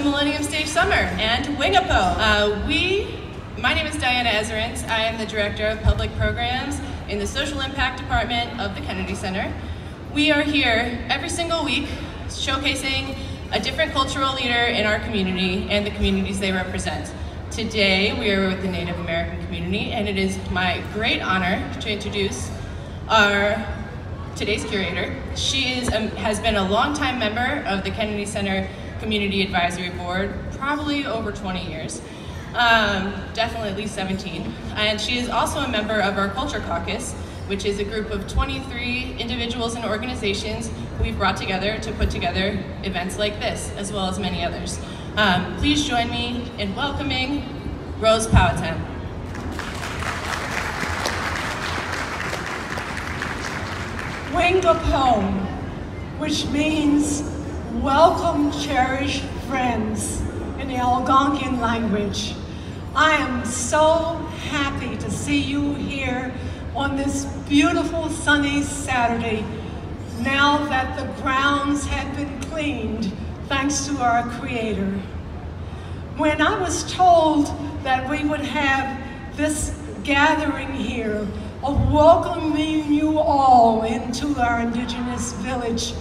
Millennium Stage Summer and Wingapo. My name is Diana Ezerins. I am the Director of Public Programs in the Social Impact Department of the Kennedy Center. We are here every single week showcasing a different cultural leader in our community and the communities they represent. Today we are with the Native American community, and it is my great honor to introduce our today's curator. She has been a longtime member of the Kennedy Center Community Advisory Board, probably over 20 years. Definitely at least 17. And she is also a member of our Culture Caucus, which is a group of 23 individuals and organizations we've brought together to put together events like this, as well as many others. Please join me in welcoming Rose Powhatan. Wingapo, which means welcome, cherished friends in the Algonquian language. I am so happy to see you here on this beautiful sunny Saturday, now that the grounds have been cleaned thanks to our Creator. When I was told that we would have this gathering here of welcoming you all into our Indigenous village,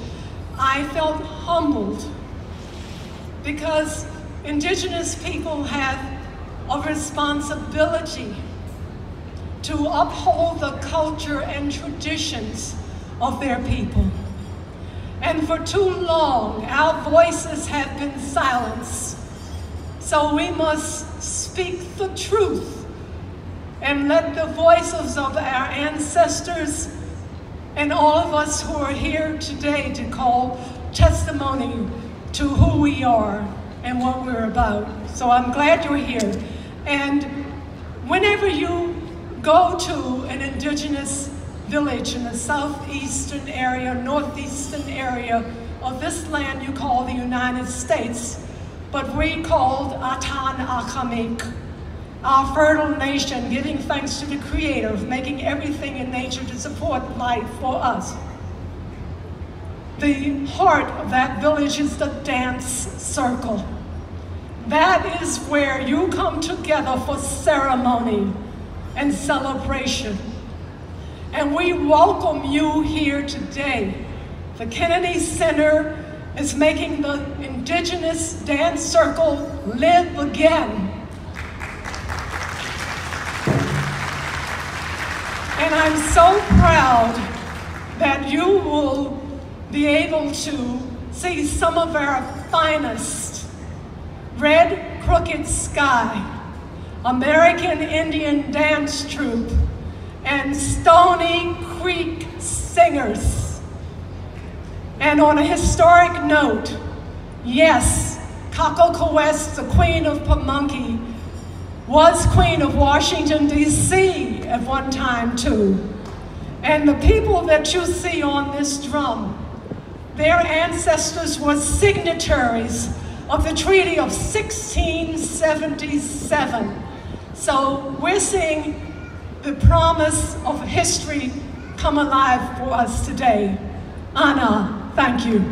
I felt humbled, because Indigenous people have a responsibility to uphold the culture and traditions of their people. And for too long, our voices have been silenced. So we must speak the truth and let the voices of our ancestors and all of us who are here today to call testimony to who we are and what we're about. So I'm glad you're here. And whenever you go to an Indigenous village in the southeastern area, northeastern area of this land you call the United States, but we called Atan Akamik, our fertile nation, giving thanks to the Creator of making everything in nature to support life for us. The heart of that village is the dance circle. That is where you come together for ceremony and celebration. And we welcome you here today. The Kennedy Center is making the Indigenous dance circle live again. And I'm so proud that you will be able to see some of our finest. Red Crook-Ed Sky, American Indian Dance Troupe, and Stony Creek Singers. And on a historic note, yes, Kakokowes, the Queen of Pamunkey, was Queen of Washington, D.C. at one time too. And the people that you see on this drum, their ancestors were signatories of the Treaty of 1677. So we're seeing the promise of history come alive for us today. Anna, thank you.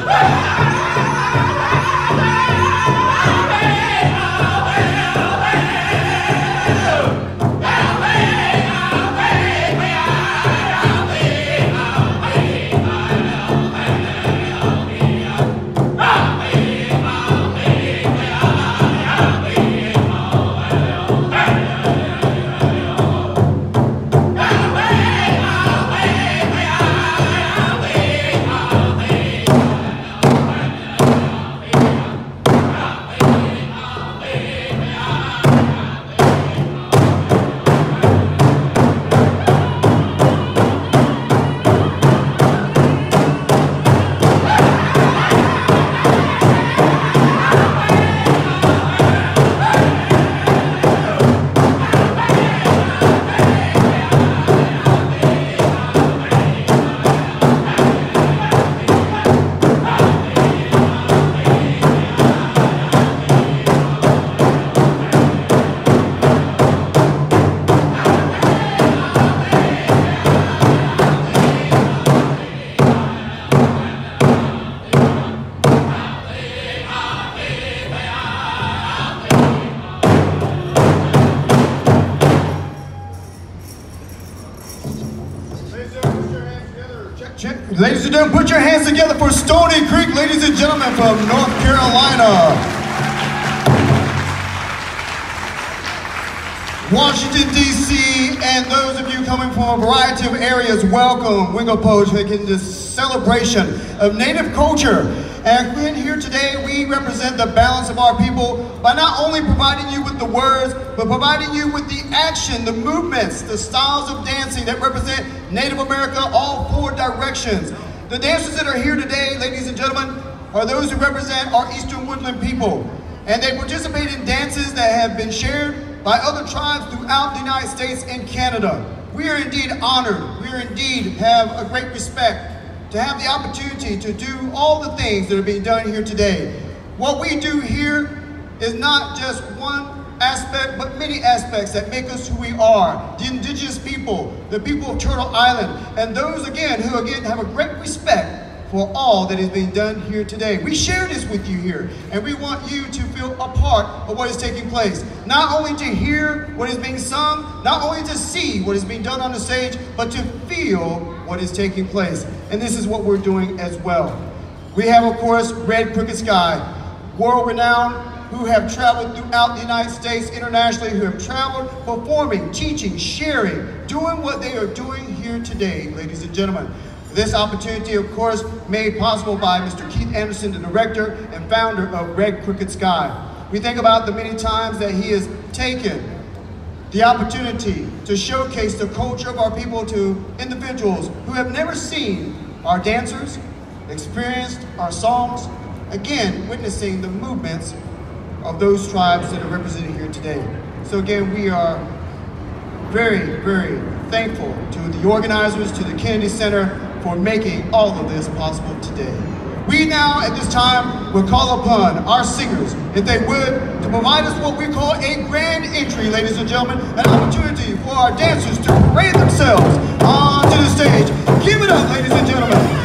Hey! Ladies and gentlemen, put your hands together for Stony Creek, ladies and gentlemen, from North Carolina. Washington, D.C., and those of you coming from a variety of areas, welcome. Wingapoge, making this celebration of Native culture. And here today, we represent the balance of our people by not only providing you with the words, but providing you with the action, the movements, the styles of dancing that represent Native America, all four directions. The dancers that are here today, ladies and gentlemen, are those who represent our Eastern Woodland people. And they participate in dances that have been shared by other tribes throughout the United States and Canada. We are indeed honored. We are indeed have a great respect to have the opportunity to do all the things that are being done here today. What we do here is not just one aspect, but many aspects that make us who we are. The indigenous people, the people of Turtle Island, and those again who have a great respect for all that is being done here today. We share this with you here, and we want you to feel a part of what is taking place. Not only to hear what is being sung, not only to see what is being done on the stage, but to feel what is taking place. And this is what we're doing as well. We have, of course, Red Crook-Ed Sky, world-renowned, who have traveled throughout the United States, internationally, who have traveled, performing, teaching, sharing, doing what they are doing here today, ladies and gentlemen. This opportunity, of course, made possible by Mr. Keith Anderson, the director and founder of Red Crook-Ed Sky. We think about the many times that he has taken the opportunity to showcase the culture of our people to individuals who have never seen our dancers, experienced our songs, again, witnessing the movements of those tribes that are represented here today. So again, we are very, very thankful to the organizers, to the Kennedy Center for making all of this possible today. We now, at this time, will call upon our singers, if they would, to provide us what we call a grand entry, ladies and gentlemen, an opportunity for our dancers to parade themselves onto the stage. Give it up, ladies and gentlemen.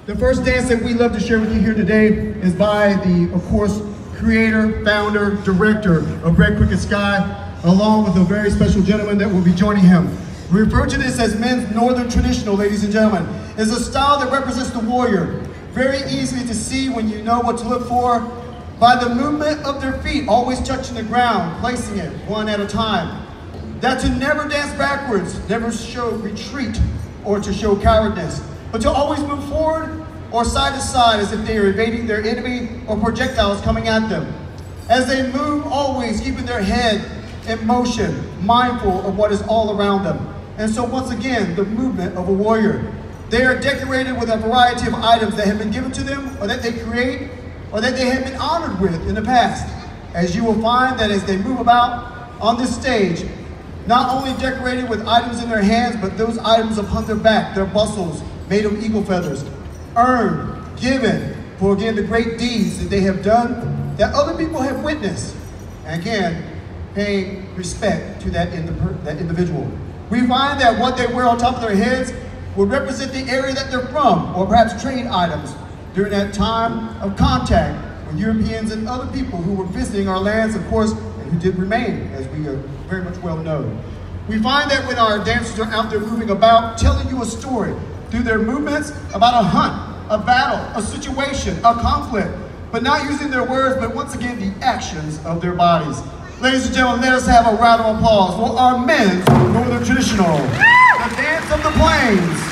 The first dance that we love to share with you here today is by the, of course, creator, founder, director of Red Crook-Ed Sky, along with a very special gentleman that will be joining him. We refer to this as men's northern traditional, ladies and gentlemen. It's a style that represents the warrior. Very easily to see when you know what to look for by the movement of their feet, always touching the ground, placing it one at a time. That to never dance backwards, never show retreat or to show cowardness, but to always move forward or side to side as if they are evading their enemy or projectiles coming at them. As they move, always keeping their head in motion, mindful of what is all around them. And so once again, the movement of a warrior. They are decorated with a variety of items that have been given to them or that they create or that they have been honored with in the past. As you will find that as they move about on this stage, not only decorated with items in their hands, but those items upon their back, their bustles made of eagle feathers, earned, given for again the great deeds that they have done, that other people have witnessed. And again, paying respect to that individual. We find that what they wear on top of their heads would represent the area that they're from, or perhaps trade items during that time of contact with Europeans and other people who were visiting our lands, of course, and who did remain, as we are very much well known. We find that when our dancers are out there moving about, telling you a story through their movements about a hunt, a battle, a situation, a conflict, but not using their words, but once again, the actions of their bodies. Ladies and gentlemen, let us have a round of applause for our men's northern traditional, the dance of the plains.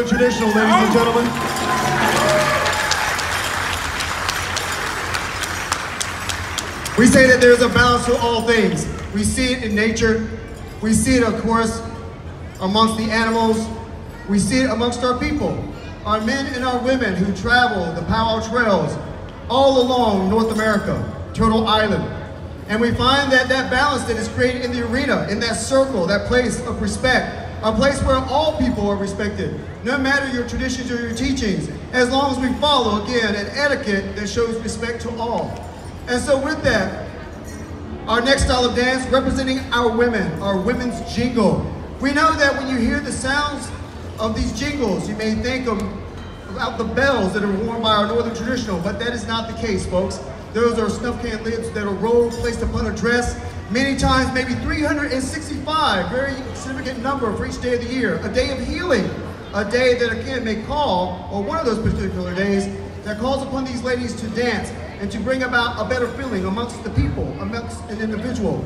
Traditional, ladies and gentlemen. We say that there's a balance to all things. We see it in nature. We see it, of course, amongst the animals. We see it amongst our people, our men and our women who travel the powwow trails all along North America, Turtle Island. And we find that that balance that is created in the arena, in that circle, that place of respect, a place where all people are respected, no matter your traditions or your teachings, as long as we follow, again, an etiquette that shows respect to all. And so with that, our next style of dance, representing our women, our women's jingle. We know that when you hear the sounds of these jingles, you may think about the bells that are worn by our northern traditional, but that is not the case, folks. Those are snuff can lids that are rolled, placed upon a dress, many times maybe 365, very significant number for each day of the year. A day of healing, a day that again may call, or one of those particular days, that calls upon these ladies to dance and to bring about a better feeling amongst the people, amongst an individual.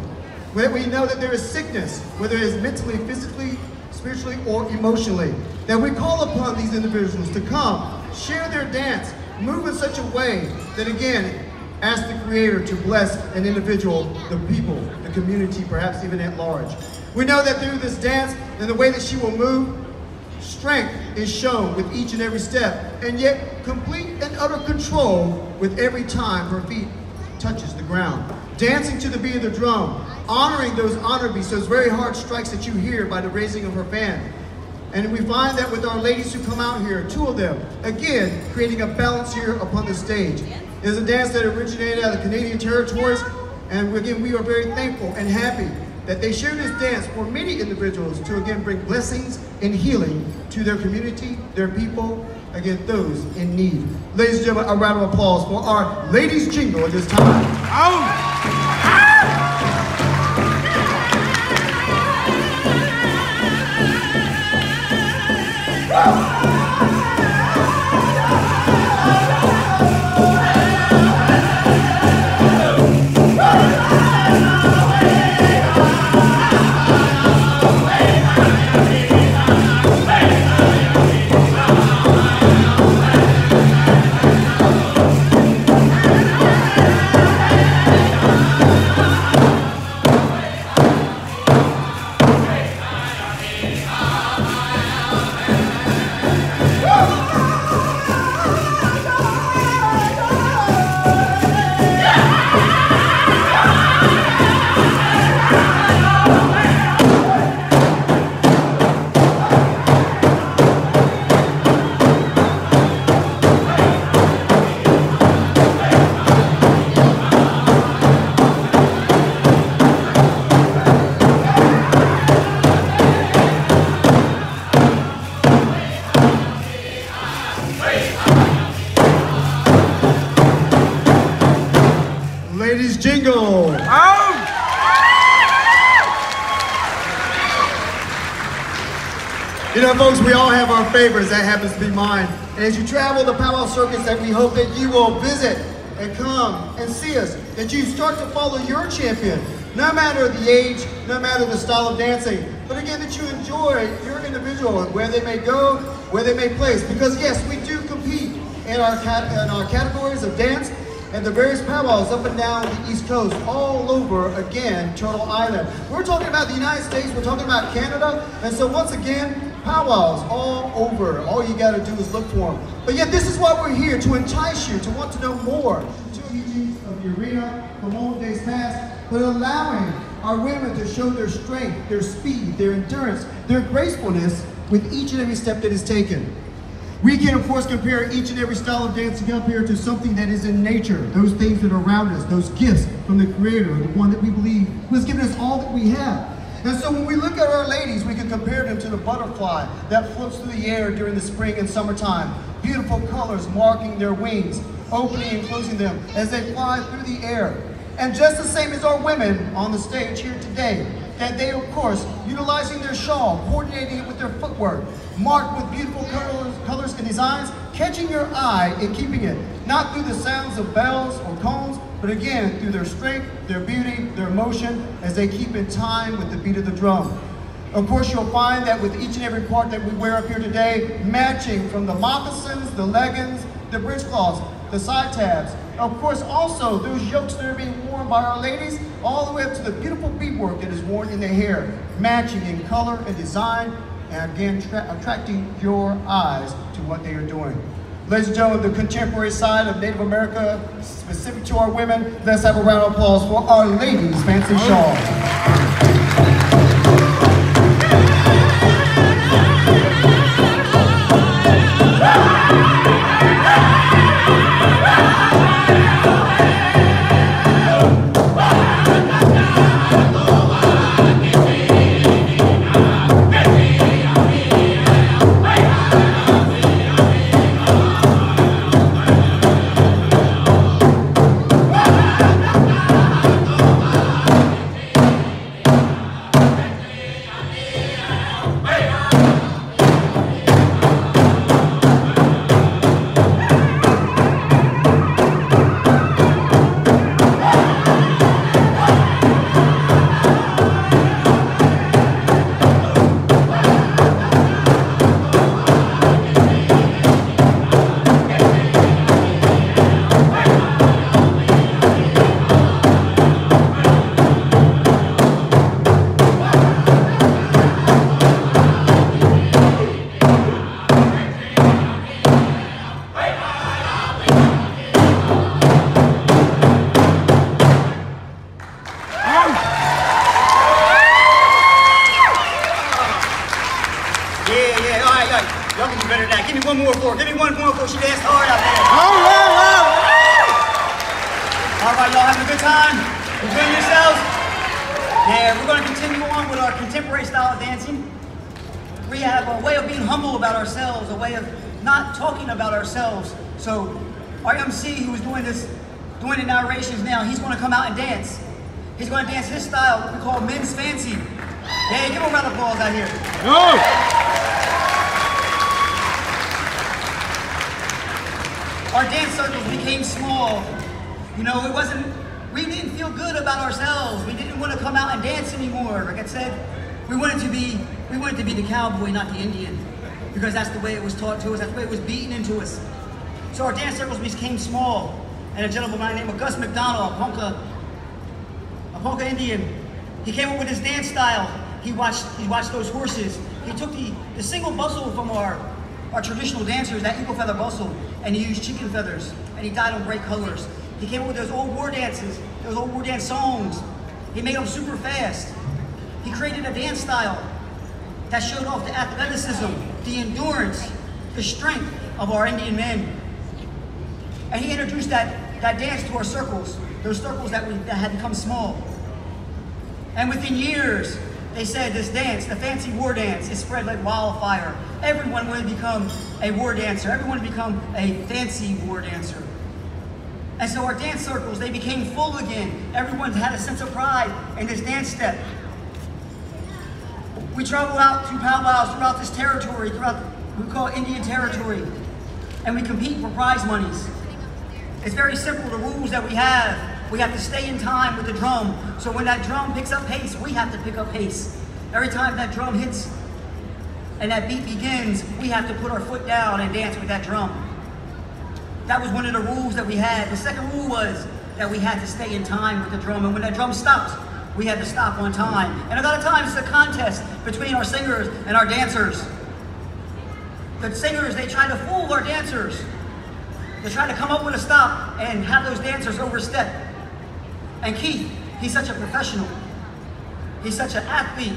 Where we know that there is sickness, whether it is mentally, physically, spiritually, or emotionally, that we call upon these individuals to come, share their dance, move in such a way that again, ask the Creator to bless an individual, the people, the community, perhaps even at large. We know that through this dance and the way that she will move, strength is shown with each and every step, and yet complete and utter control with every time her feet touches the ground. Dancing to the beat of the drum, honoring those honor beats, those very hard strikes that you hear by the raising of her fan. And we find that with our ladies who come out here, two of them, again, creating a balance here upon the stage. It is a dance that originated out of the Canadian territories, and again, we are very thankful and happy that they share this dance for many individuals to again bring blessings and healing to their community, their people, against those in need. Ladies and gentlemen, a round of applause for our ladies jingle at this time. Oh. Ladies jingle. You know, folks, we all have our favorites. That happens to be mine. And as you travel the powwow circuits, that we hope that you will visit and come and see us, that you start to follow your champion, no matter the age, no matter the style of dancing, but again, that you enjoy your individual and where they may go, where they may place. Because yes, we do compete in our categories of dance and the various powwows up and down the East Coast, all over, again, Turtle Island. We're talking about the United States, we're talking about Canada, and so once again, powwows all over. All you gotta do is look for them. But yet this is why we're here, to entice you, to want to know more. The teachings of the arena from old days past, but allowing our women to show their strength, their speed, their endurance, their gracefulness with each and every step that is taken. We can, of course, compare each and every style of dancing up here to something that is in nature, those things that are around us, those gifts from the Creator, the one that we believe who has given us all that we have. And so when we look at our ladies, we can compare them to the butterfly that floats through the air during the spring and summertime. Beautiful colors marking their wings, opening and closing them as they fly through the air. And just the same as our women on the stage here today, that they, of course, utilizing their shawl, coordinating it with their footwork, marked with beautiful colors and designs, catching your eye and keeping it, not through the sounds of bells or cones, but again, through their strength, their beauty, their emotion, as they keep in time with the beat of the drum. Of course, you'll find that with each and every part that we wear up here today, matching from the moccasins, the leggings, the breechcloths, the side tabs. Of course, also those yokes that are being worn by our ladies, all the way up to the beautiful beadwork that is worn in their hair, matching in color and design, and again, attracting your eyes to what they are doing. Ladies and gentlemen, the contemporary side of Native America, specific to our women, let's have a round of applause for our ladies' fancy shawls. Y'all can do better than that. Give me one more for her. Give me one more for her. She danced hard out there. All right, y'all having a good time? Enjoying yourselves? Yeah, we're going to continue on with our contemporary style of dancing. We have a way of being humble about ourselves, a way of not talking about ourselves. So our MC who is doing the narrations now, he's going to come out and dance. He's going to dance his style, what we call men's fancy. Yeah, give him a round of applause out here. Our dance circles became small. You know, we didn't feel good about ourselves. We didn't want to come out and dance anymore. Like I said, we wanted to be the cowboy, not the Indian, because that's the way it was taught to us. That's the way it was beaten into us. So our dance circles became small, and a gentleman by the name of Gus McDonald, a Ponca Indian, he came up with his dance style. He watched those horses. He took the single bustle from our traditional dancers, that eagle feather bustle, and he used chicken feathers, and he dyed them bright colors. He came up with those old war dances, those old war dance songs. He made them super fast. He created a dance style that showed off the athleticism, the endurance, the strength of our Indian men. And he introduced that dance to our circles, those circles that had become small. And within years, they said this dance, the fancy war dance, it spread like wildfire. Everyone wanted to become a war dancer. Everyone wanted to become a fancy war dancer. And so our dance circles, they became full again. Everyone had a sense of pride in this dance step. We travel out to powwows throughout this territory, throughout what we call Indian territory, and we compete for prize monies. It's very simple, the rules that we have to stay in time with the drum. So when that drum picks up pace, we have to pick up pace. Every time that drum hits and that beat begins, we have to put our foot down and dance with that drum. That was one of the rules that we had. The second rule was that we had to stay in time with the drum, and when that drum stopped, we had to stop on time. And a lot of times it's a contest between our singers and our dancers. The singers, they try to fool our dancers. They try to come up with a stop and have those dancers overstep. And Keith, he's such a professional. He's such an athlete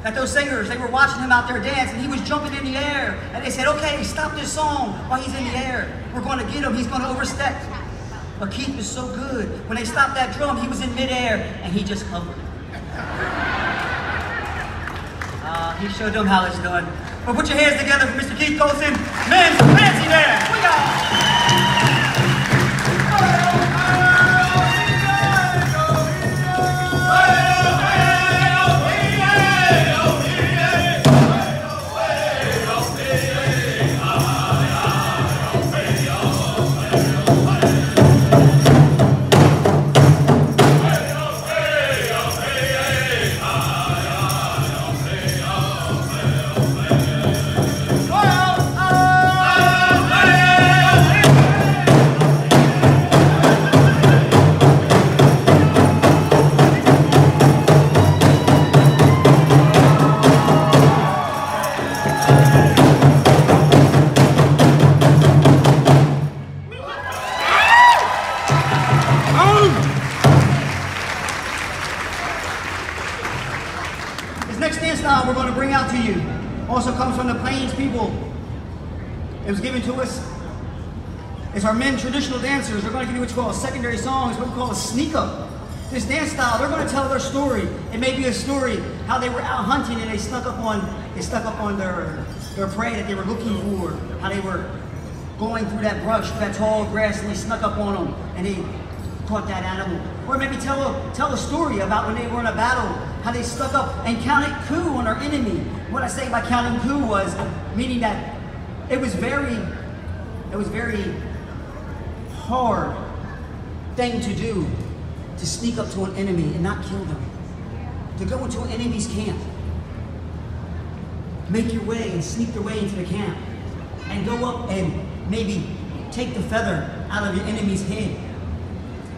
that those singers, they were watching him out there dance, and he was jumping in the air. And they said, okay, stop this song while he's in the air. We're going to get him, he's going to overstep. But Keith was so good. When they stopped that drum, he was in midair, and he just hovered. He showed them how it's done. But put your hands together for Mr. Keith Colson, men's fancy dance. We got we're going to bring out to you also comes from the Plains people. It was given to us. It's our men traditional dancers. They're going to give you what's called a secondary song. It's what we call a sneak up. This dance style, they're going to tell their story. It may be a story how they were out hunting and they snuck up on their prey that they were looking for. How they were going through that brush, that tall grass, and they snuck up on them and they caught that animal. Or maybe tell a story about when they were in a battle, how they stuck up and counted coup on our enemy. What I say by counting coup was meaning that it was very hard thing to do to sneak up to an enemy and not kill them. To go into an enemy's camp, make your way and sneak your way into the camp, and go up and maybe take the feather out of your enemy's head,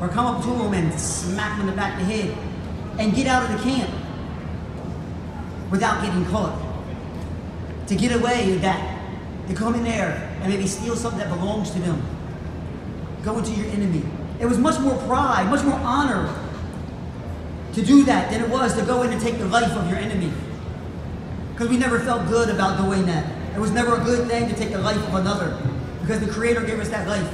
or come up to him and smack him in the back of the head, and get out of the camp without getting caught. To get away with that, to come in there and maybe steal something that belongs to them. Go into your enemy. It was much more pride, much more honor to do that than it was to go in and take the life of your enemy. Because we never felt good about doing that. It was never a good thing to take the life of another, because the Creator gave us that life.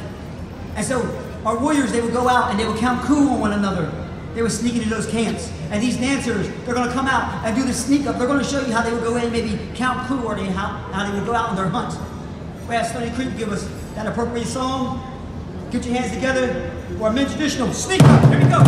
And so our warriors, they would go out and they would count coup on one another. they would sneak into those camps. And these dancers, they're going to come out and do the sneak up. They're going to show you how they would go in and maybe count clue, or how they would go out on their hunt. We asked Stony Creek to give us that appropriate song. Get your hands together for our men's traditional sneak up. Here we go.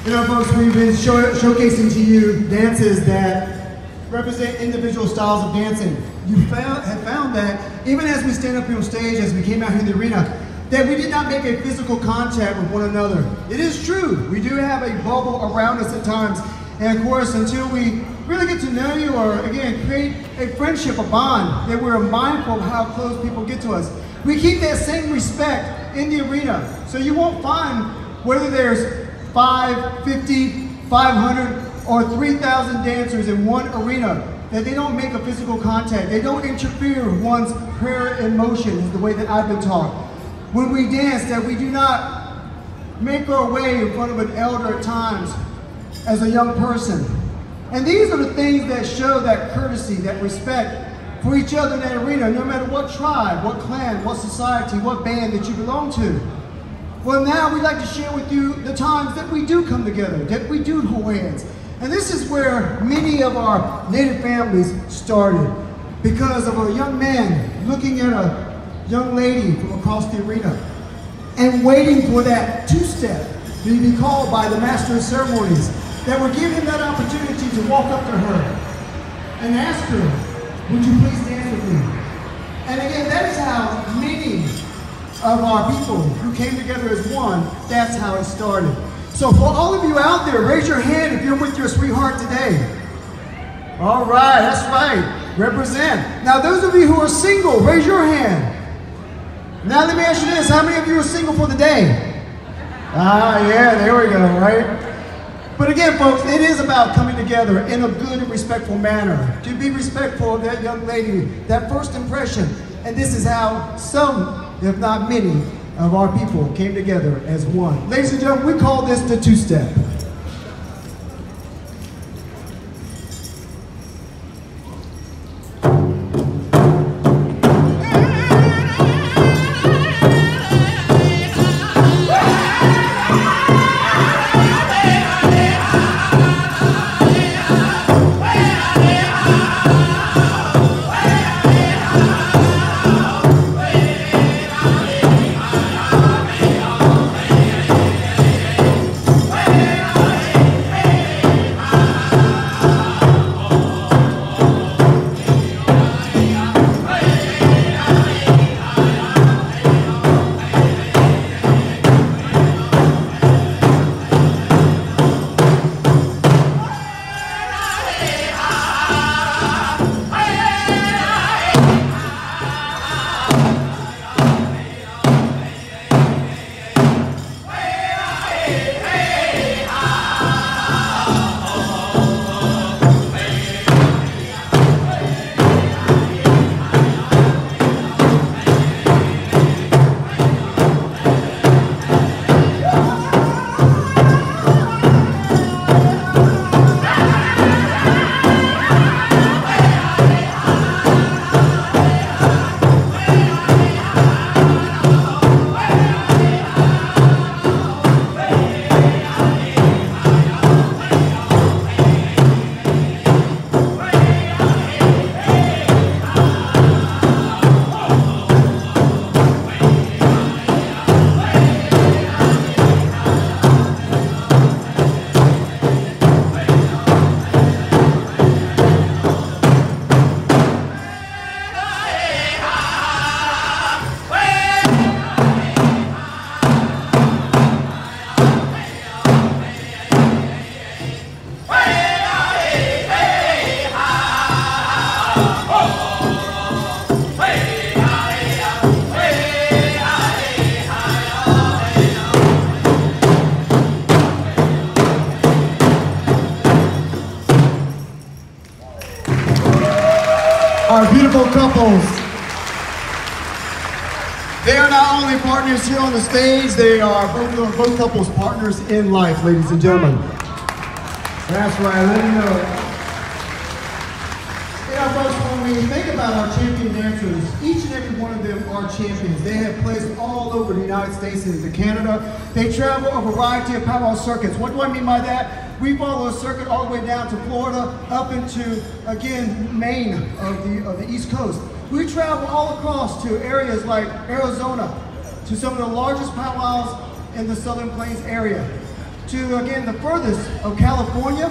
You know, folks, we've been showcasing to you dances that represent individual styles of dancing. You have found that even as we stand up here on stage, as we came out here in the arena, that we did not make a physical contact with one another. It is true, we do have a bubble around us at times, and of course, until we really get to know you, or again, create a friendship, a bond, that we're mindful of how close people get to us. We keep that same respect in the arena, so you won't find whether there's 5, 50, 500, or 3,000 dancers in one arena, that they don't make a physical contact. They don't interfere with one's prayer and motion, is the way that I've been taught. When we dance, that we do not make our way in front of an elder at times as a young person. And these are the things that show that courtesy, that respect for each other in that arena, no matter what tribe, what clan, what society, what band that you belong to. Well, now we'd like to share with you the times that we do come together, that we do hold hands. And this is where many of our Native families started, because of a young man looking at a young lady from across the arena and waiting for that two-step to be called by the master of ceremonies, that would give him that opportunity to walk up to her and ask her, would you please dance with me? And again, that is how many of our people who came together as one, that's how it started. So for all of you out there, raise your hand if you're with your sweetheart today. All right, that's right, represent. Now those of you who are single, raise your hand. Now let me ask you this, how many of you are single for the day? Ah, yeah, there we go, right? But again, folks, it is about coming together in a good and respectful manner. To be respectful of that young lady, that first impression. And this is how some, if not many, of our people came together as one. Ladies and gentlemen, we call this the two-step. Yeah. partners here on the stage. They are both couples partners in life, ladies and gentlemen. That's right, let me know. Yeah, folks, when we think about our champion dancers, each and every one of them are champions. They have placed all over the United States and into Canada. They travel a variety of powwow circuits. What do I mean by that? We follow a circuit all the way down to Florida, up into, again, Maine of the East Coast. We travel all across to areas like Arizona, to some of the largest powwows in the Southern Plains area, to, again, the furthest of California,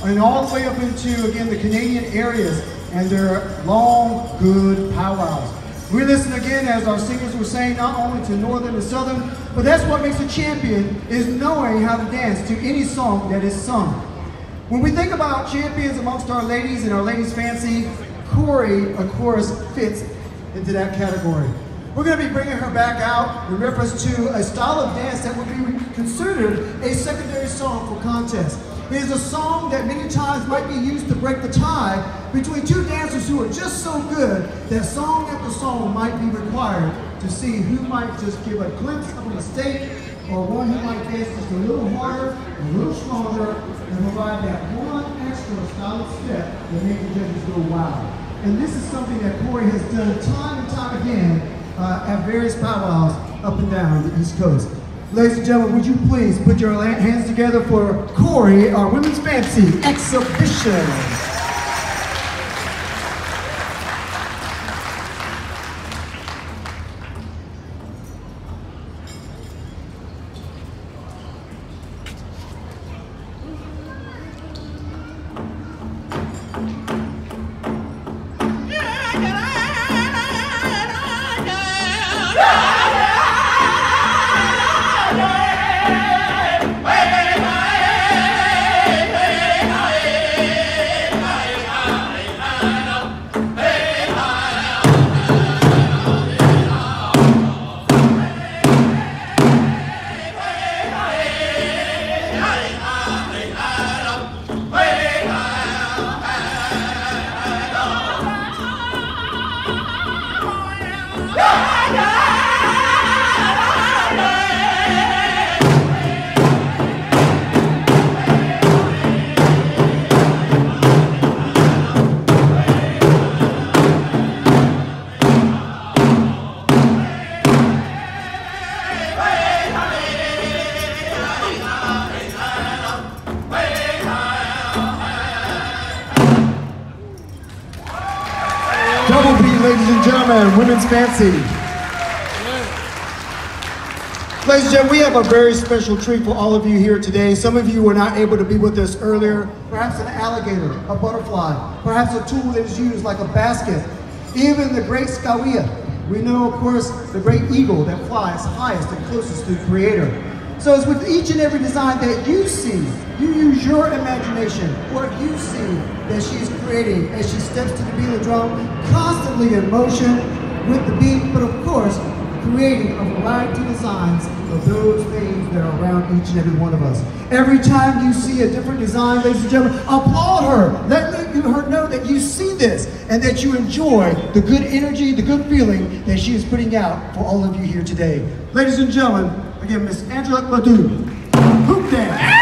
and all the way up into, again, the Canadian areas, and they're long, good powwows. We listen again, as our singers were saying, not only to Northern and Southern, but that's what makes a champion, is knowing how to dance to any song that is sung. When we think about champions amongst our ladies and our ladies' fancy, Corey, of course, fits into that category. We're going to be bringing her back out in reference to a style of dance that would be considered a secondary song for contest. It is a song that many times might be used to break the tie between two dancers who are just so good that song after song might be required to see who might just give a glimpse of a mistake, or one who might dance just a little harder, a little stronger, and provide that one extra style step that makes the judges go wow. And this is something that Corey has done time and time again at various powwows up and down the East Coast. Ladies and gentlemen, would you please put your hands together for Corey, our Women's Fancy Exhibition. Ladies and gentlemen, Women's Fancy. Ladies and gentlemen, we have a very special treat for all of you here today. Some of you were not able to be with us earlier. Perhaps an alligator, a butterfly, perhaps a tool that is used like a basket. Even the great skawia. We know, of course, the great eagle that flies highest and closest to the Creator. So it's with each and every design that you see, you use your imagination, what you see that she's creating as she steps to the beat of the drum, constantly in motion with the beat, but of course, creating a variety of designs of those things that are around each and every one of us. Every time you see a different design, ladies and gentlemen, applaud her. Let her know that you see this and that you enjoy the good energy, the good feeling that she is putting out for all of you here today. Ladies and gentlemen, again, Miss Angela Ledoux, hoop dance.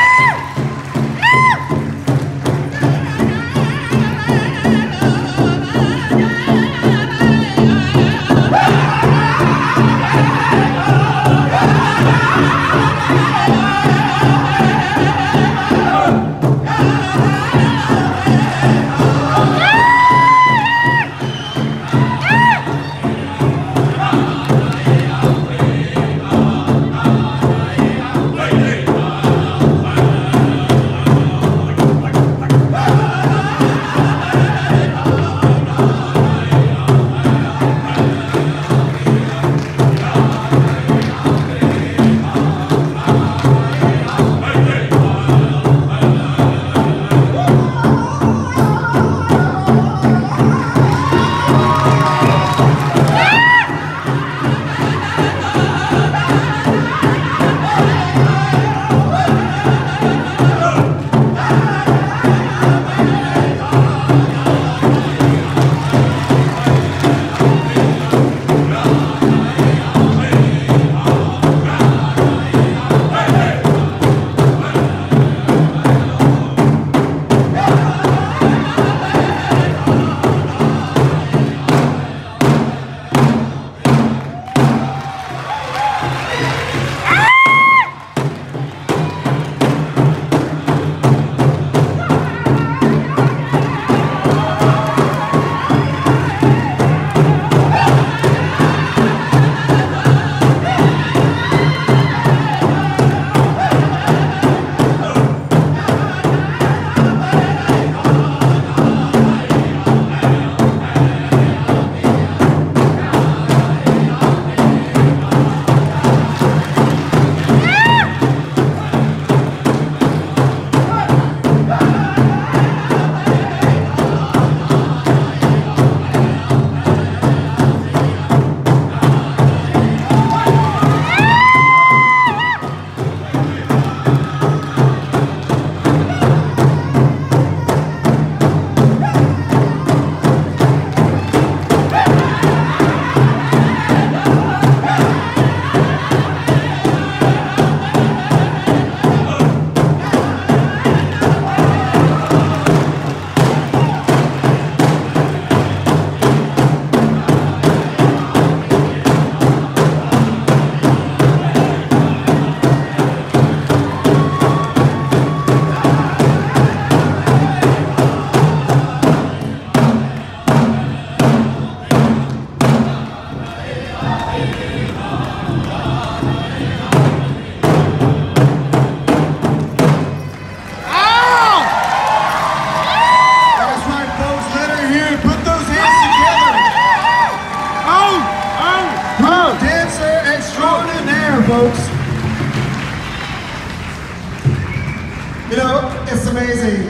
You know, it's amazing.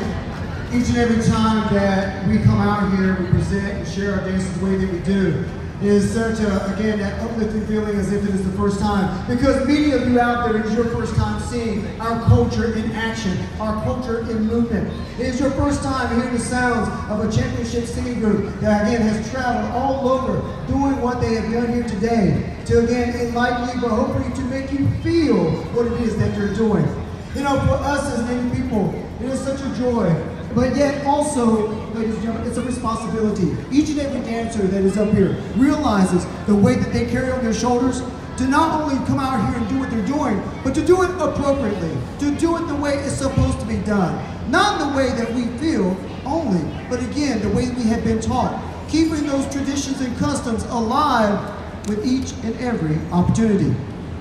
Each and every time that we come out here, we present and share our dances the way that we do. It is such a, again, that uplifting feeling as if it is the first time. Because many of you out there, it is your first time seeing our culture in action, our culture in movement. It is your first time hearing the sounds of a championship singing group that, again, has traveled all over doing what they have done here today to, again, enlighten you, but hopefully to make you feel what it is that they're doing. You know, for us as Native people, it is such a joy. But yet also, ladies and gentlemen, it's a responsibility. Each and every dancer that is up here realizes the weight that they carry on their shoulders to not only come out here and do what they're doing, but to do it appropriately, to do it the way it's supposed to be done. Not the way that we feel only, but again, the way we have been taught. Keeping those traditions and customs alive with each and every opportunity.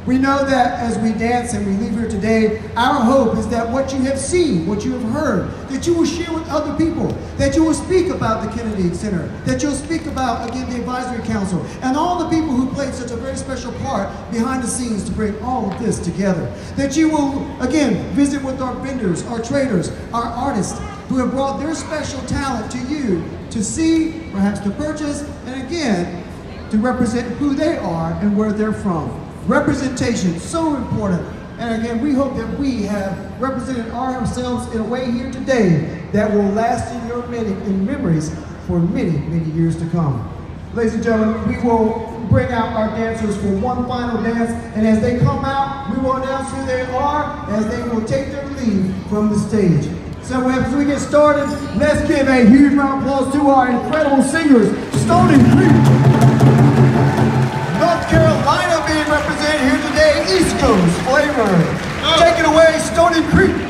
We know that as we dance and we leave here today, our hope is that what you have seen, what you have heard, that you will share with other people, that you will speak about the Kennedy Center, that you'll speak about, again, the Advisory Council, and all the people who played such a very special part behind the scenes to bring all of this together. That you will, again, visit with our vendors, our traders, our artists, who have brought their special talent to you to see, perhaps to purchase, and again, to represent who they are and where they're from. Representation, so important. And again, we hope that we have represented ourselves in a way here today that will last in your memories for many, many years to come. Ladies and gentlemen, we will bring out our dancers for one final dance, and as they come out, we will announce who they are as they will take their leave from the stage. So as we get started, let's give a huge round of applause to our incredible singers, Stony Creek. North Carolina being represented here today, East Coast flavor. Take it away, Stony Creek.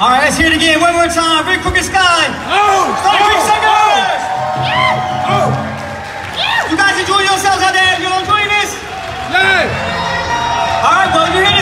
All right, let's hear it again one more time. Bring Crook-Ed Sky. Oh! Start Creek Singers! Oh! You guys enjoy yourselves out there? You all enjoying this? Yeah! All right, well, you're here